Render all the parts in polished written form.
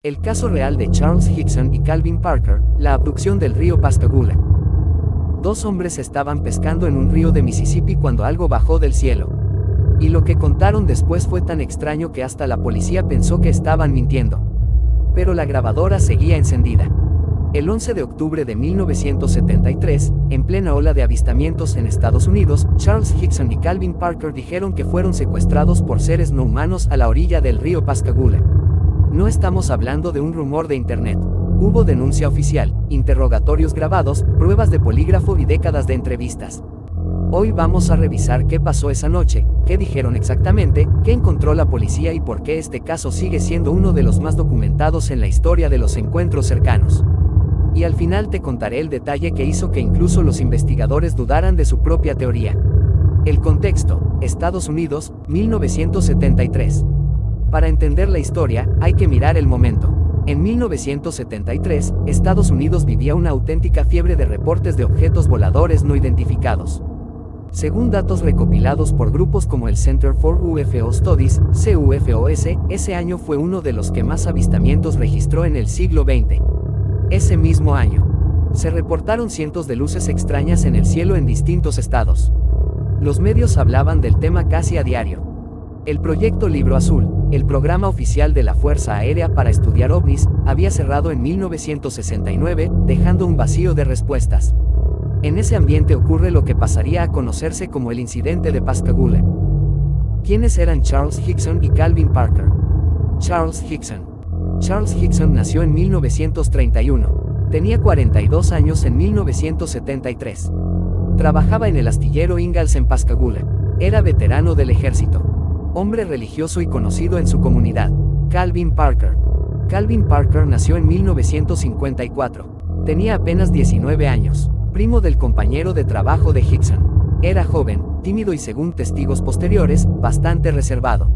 El caso real de Charles Hickson y Calvin Parker, la abducción del río Pascagoula. Dos hombres estaban pescando en un río de Mississippi cuando algo bajó del cielo. Y lo que contaron después fue tan extraño que hasta la policía pensó que estaban mintiendo. Pero la grabadora seguía encendida. El 11 de octubre de 1973, en plena ola de avistamientos en Estados Unidos, Charles Hickson y Calvin Parker dijeron que fueron secuestrados por seres no humanos a la orilla del río Pascagoula. No estamos hablando de un rumor de internet. Hubo denuncia oficial, interrogatorios grabados, pruebas de polígrafo y décadas de entrevistas. Hoy vamos a revisar qué pasó esa noche, qué dijeron exactamente, qué encontró la policía y por qué este caso sigue siendo uno de los más documentados en la historia de los encuentros cercanos. Y al final te contaré el detalle que hizo que incluso los investigadores dudaran de su propia teoría. El contexto: Estados Unidos, 1973. Para entender la historia, hay que mirar el momento. En 1973, Estados Unidos vivía una auténtica fiebre de reportes de objetos voladores no identificados. Según datos recopilados por grupos como el Center for UFO Studies, CUFOS, ese año fue uno de los que más avistamientos registró en el siglo XX. Ese mismo año, se reportaron cientos de luces extrañas en el cielo en distintos estados. Los medios hablaban del tema casi a diario. El proyecto Libro Azul, el programa oficial de la Fuerza Aérea para estudiar ovnis, había cerrado en 1969, dejando un vacío de respuestas. En ese ambiente ocurre lo que pasaría a conocerse como el incidente de Pascagoula. ¿Quiénes eran Charles Hickson y Calvin Parker? Charles Hickson. Charles Hickson nació en 1931. Tenía 42 años en 1973. Trabajaba en el astillero Ingalls en Pascagoula. Era veterano del ejército. Hombre religioso y conocido en su comunidad. Calvin Parker. Calvin Parker nació en 1954. Tenía apenas 19 años. Primo del compañero de trabajo de Hickson. Era joven, tímido y, según testigos posteriores, bastante reservado.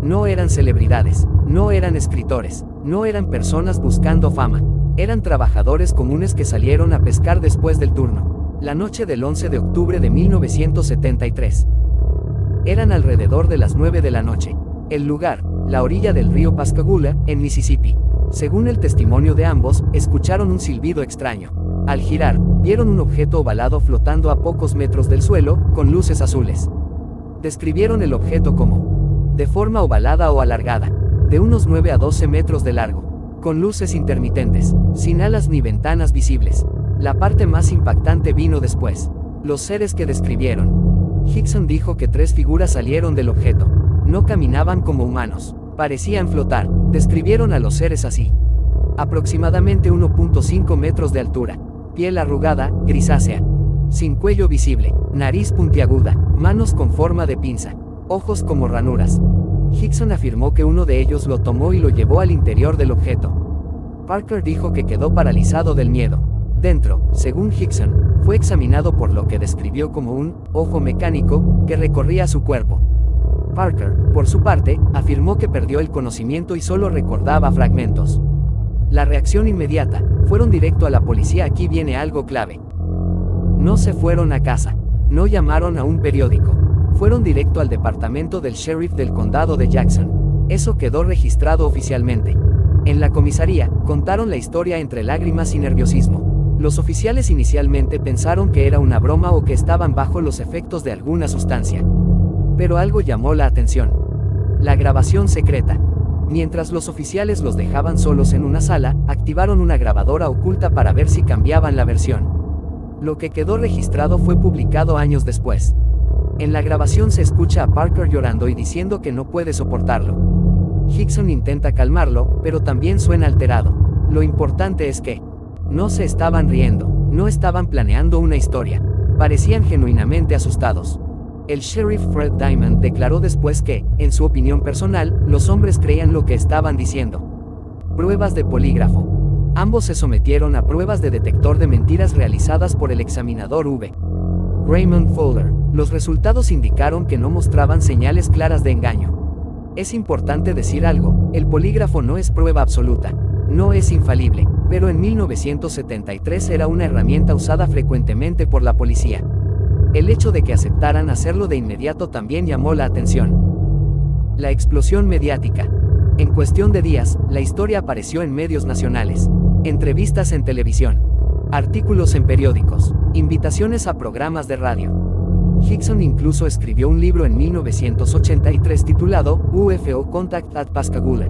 No eran celebridades, no eran escritores, no eran personas buscando fama. Eran trabajadores comunes que salieron a pescar después del turno. La noche del 11 de octubre de 1973. Eran alrededor de las 9 de la noche. El lugar, la orilla del río Pascagoula, en Mississippi. Según el testimonio de ambos, escucharon un silbido extraño. Al girar, vieron un objeto ovalado flotando a pocos metros del suelo, con luces azules. Describieron el objeto como de forma ovalada o alargada, de unos 9 a 12 metros de largo, con luces intermitentes, sin alas ni ventanas visibles. La parte más impactante vino después. Los seres que describieron. Hickson dijo que 3 figuras salieron del objeto. No caminaban como humanos, parecían flotar. Describieron a los seres así. Aproximadamente 1.5 metros de altura, piel arrugada, grisácea, sin cuello visible, nariz puntiaguda, manos con forma de pinza, ojos como ranuras. Hickson afirmó que uno de ellos lo tomó y lo llevó al interior del objeto. Parker dijo que quedó paralizado del miedo. Dentro, según Hickson, fue examinado por lo que describió como un ojo mecánico que recorría su cuerpo. Parker, por su parte, afirmó que perdió el conocimiento y solo recordaba fragmentos. La reacción inmediata: fueron directo a la policía. Aquí viene algo clave. No se fueron a casa. No llamaron a un periódico. Fueron directo al departamento del sheriff del condado de Jackson. Eso quedó registrado oficialmente. En la comisaría, contaron la historia entre lágrimas y nerviosismo. Los oficiales inicialmente pensaron que era una broma o que estaban bajo los efectos de alguna sustancia. Pero algo llamó la atención. La grabación secreta. Mientras los oficiales los dejaban solos en una sala, activaron una grabadora oculta para ver si cambiaban la versión. Lo que quedó registrado fue publicado años después. En la grabación se escucha a Parker llorando y diciendo que no puede soportarlo. Hickson intenta calmarlo, pero también suena alterado. Lo importante es que no se estaban riendo, no estaban planeando una historia. Parecían genuinamente asustados. El sheriff Fred Diamond declaró después que, en su opinión personal, los hombres creían lo que estaban diciendo. Pruebas de polígrafo. Ambos se sometieron a pruebas de detector de mentiras realizadas por el examinador V. Raymond Fowler. Los resultados indicaron que no mostraban señales claras de engaño. Es importante decir algo: el polígrafo no es prueba absoluta, no es infalible, pero en 1973 era una herramienta usada frecuentemente por la policía. El hecho de que aceptaran hacerlo de inmediato también llamó la atención. La explosión mediática. En cuestión de días, la historia apareció en medios nacionales, entrevistas en televisión, artículos en periódicos, invitaciones a programas de radio. Hickson incluso escribió un libro en 1983 titulado UFO Contact at Pascagoula.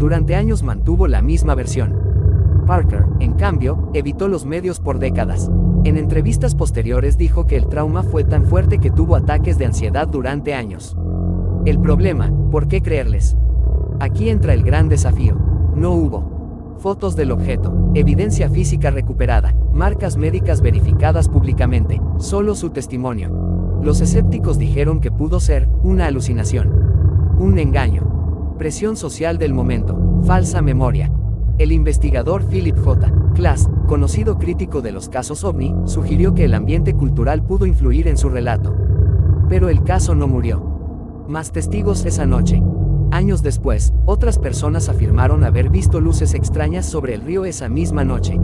Durante años mantuvo la misma versión. Parker, en cambio, evitó los medios por décadas. En entrevistas posteriores dijo que el trauma fue tan fuerte que tuvo ataques de ansiedad durante años. El problema, ¿por qué creerles? Aquí entra el gran desafío. No hubo fotos del objeto, evidencia física recuperada, marcas médicas verificadas públicamente, solo su testimonio. Los escépticos dijeron que pudo ser una alucinación, un engaño, presión social del momento, falsa memoria. El investigador Philip J. Klass, conocido crítico de los casos OVNI, sugirió que el ambiente cultural pudo influir en su relato. Pero el caso no murió. Más testigos esa noche. Años después, otras personas afirmaron haber visto luces extrañas sobre el río esa misma noche.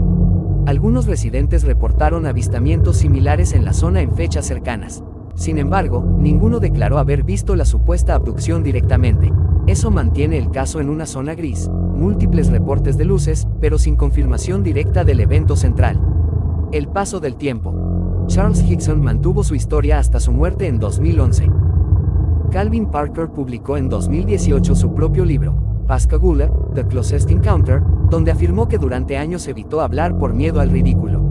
Algunos residentes reportaron avistamientos similares en la zona en fechas cercanas. Sin embargo, ninguno declaró haber visto la supuesta abducción directamente. Eso mantiene el caso en una zona gris, múltiples reportes de luces, pero sin confirmación directa del evento central. El paso del tiempo. Charles Hickson mantuvo su historia hasta su muerte en 2011. Calvin Parker publicó en 2018 su propio libro, Pascagoula, The Closest Encounter, donde afirmó que durante años evitó hablar por miedo al ridículo.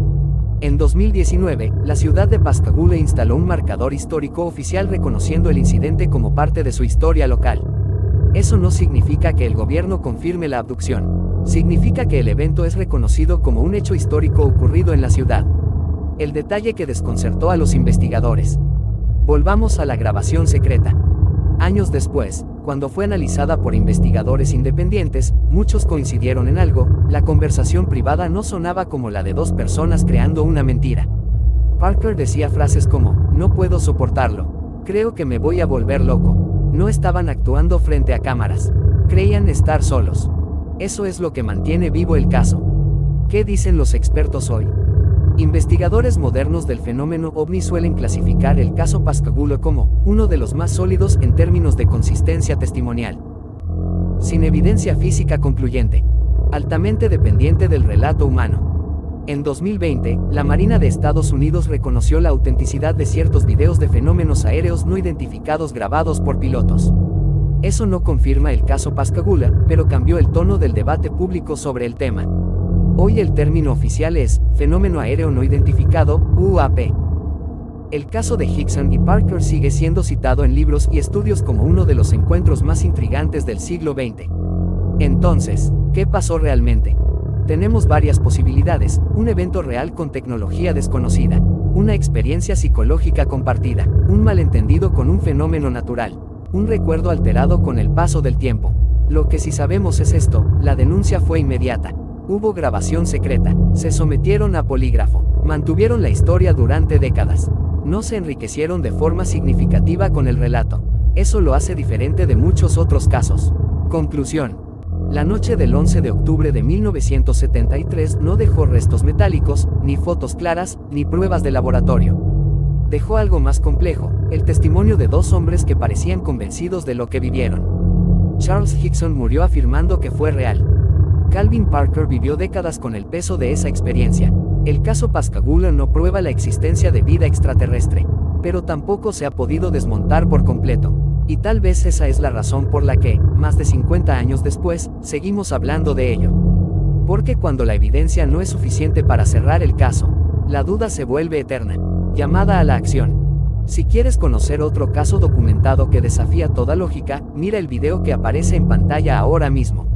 En 2019, la ciudad de Pascagoula instaló un marcador histórico oficial reconociendo el incidente como parte de su historia local. Eso no significa que el gobierno confirme la abducción. Significa que el evento es reconocido como un hecho histórico ocurrido en la ciudad. El detalle que desconcertó a los investigadores. Volvamos a la grabación secreta. Años después, cuando fue analizada por investigadores independientes, muchos coincidieron en algo: la conversación privada no sonaba como la de dos personas creando una mentira. Parker decía frases como, no puedo soportarlo, creo que me voy a volver loco. No estaban actuando frente a cámaras. Creían estar solos. Eso es lo que mantiene vivo el caso. ¿Qué dicen los expertos hoy? Investigadores modernos del fenómeno OVNI suelen clasificar el caso Pascagoula como uno de los más sólidos en términos de consistencia testimonial. Sin evidencia física concluyente. Altamente dependiente del relato humano. En 2020, la Marina de Estados Unidos reconoció la autenticidad de ciertos videos de fenómenos aéreos no identificados grabados por pilotos. Eso no confirma el caso Pascagoula, pero cambió el tono del debate público sobre el tema. Hoy el término oficial es fenómeno aéreo no identificado, UAP. El caso de Hickson y Parker sigue siendo citado en libros y estudios como uno de los encuentros más intrigantes del siglo XX. Entonces, ¿qué pasó realmente? Tenemos varias posibilidades: un evento real con tecnología desconocida, una experiencia psicológica compartida, un malentendido con un fenómeno natural, un recuerdo alterado con el paso del tiempo. Lo que sí sabemos es esto: la denuncia fue inmediata. Hubo grabación secreta, se sometieron a polígrafo, mantuvieron la historia durante décadas. No se enriquecieron de forma significativa con el relato. Eso lo hace diferente de muchos otros casos. Conclusión. La noche del 11 de octubre de 1973 no dejó restos metálicos, ni fotos claras, ni pruebas de laboratorio. Dejó algo más complejo: el testimonio de dos hombres que parecían convencidos de lo que vivieron. Charles Hickson murió afirmando que fue real. Calvin Parker vivió décadas con el peso de esa experiencia. El caso Pascagoula no prueba la existencia de vida extraterrestre, pero tampoco se ha podido desmontar por completo. Y tal vez esa es la razón por la que, más de 50 años después, seguimos hablando de ello. Porque cuando la evidencia no es suficiente para cerrar el caso, la duda se vuelve eterna. Llamada a la acción. Si quieres conocer otro caso documentado que desafía toda lógica, mira el video que aparece en pantalla ahora mismo.